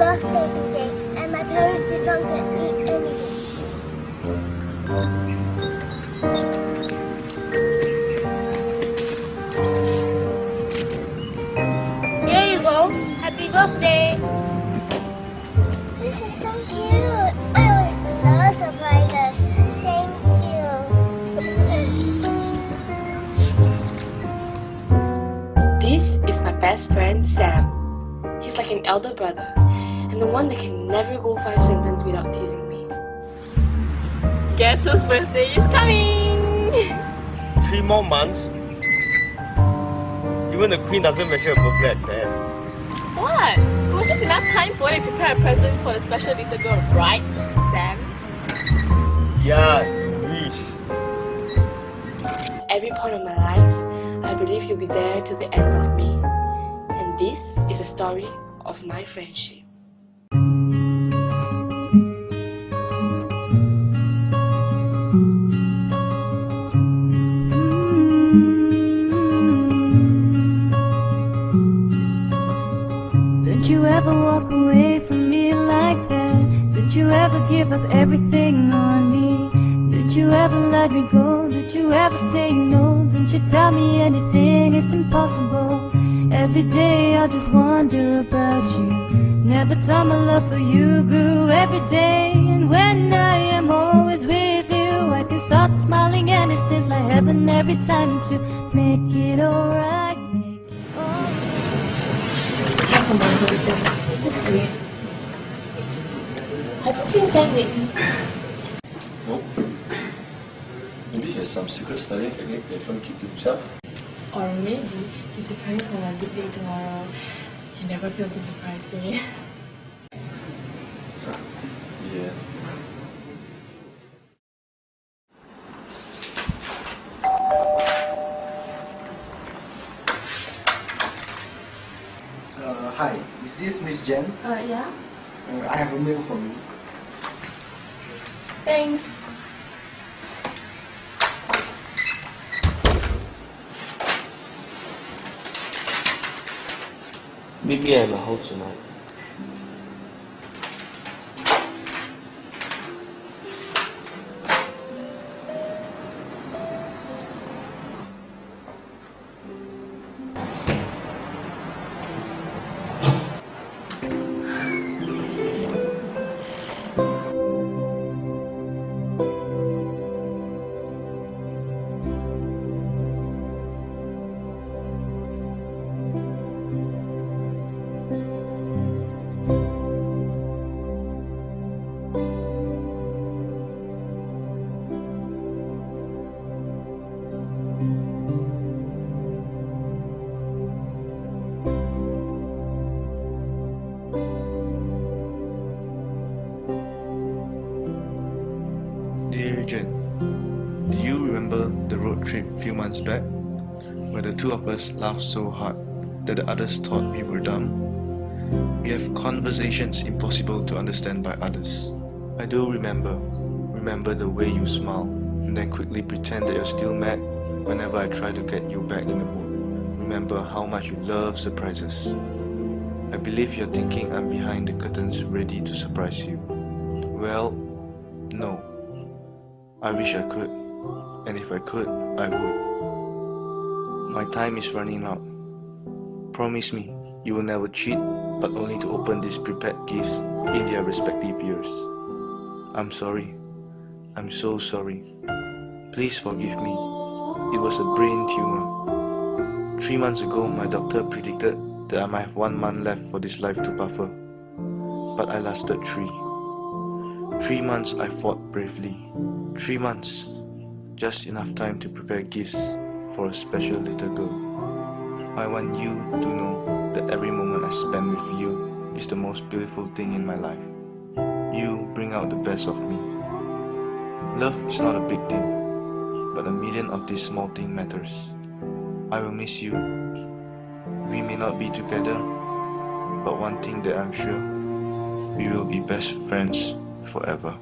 birthday today, and my parents did not get me anything. Here you go. Happy birthday. This is so cute. I always love surprises. Thank you. This is my best friend Sam. He's like an elder brother, and the one that can never go 5 sentences without teasing me. Guess whose birthday is coming? 3 more months? Even the Queen doesn't mention a birthday like that. What? It was just enough time for you to prepare a present for the special little girl, right, Sam? Yeah, wish. Every point of my life, I believe you'll be there till the end of me. And this is a story of my friendship. Don't you ever walk away from me like that? Don't you ever give up everything on me? Don't you ever let me go? Don't you ever say no? Don't you tell me anything, it's impossible. Every day I just wonder about you. Never thought my love for you grew every day. And when I am always with you, I can start smiling and it seems like heaven every time to make it alright. How's my birthday? Just great. Have you seen Sam lately? Nope. Maybe he has some secret studying technique that he won't keep to himself. Or maybe he's preparing for my big day tomorrow. He never fails to surprise me. Yeah. Hi, is this Miss Jen? Yeah? I have a mail for you. Thanks. Maybe I'm at home tonight. Dear Jen, do you remember the road trip a few months back, where the two of us laughed so hard that the others thought we were dumb? We have conversations impossible to understand by others. I do remember the way you smile, and then quickly pretend that you're still mad whenever I try to get you back in the mood. Remember how much you love surprises. I believe you're thinking I'm behind the curtains ready to surprise you. Well, no. I wish I could, and if I could, I would. My time is running out. Promise me you will never cheat, but only to open these prepared gifts in their respective years. I'm sorry. I'm so sorry. Please forgive me. It was a brain tumor. 3 months ago, my doctor predicted that I might have 1 month left for this life to buffer. But I lasted 3. 3 months I fought bravely. 3 months, just enough time to prepare gifts for a special little girl. I want you to know that every moment I spend with you is the most beautiful thing in my life. You bring out the best of me. Love is not a big thing, but a million of these small things matters. I will miss you. We may not be together, but one thing that I'm sure, we will be best friends forever.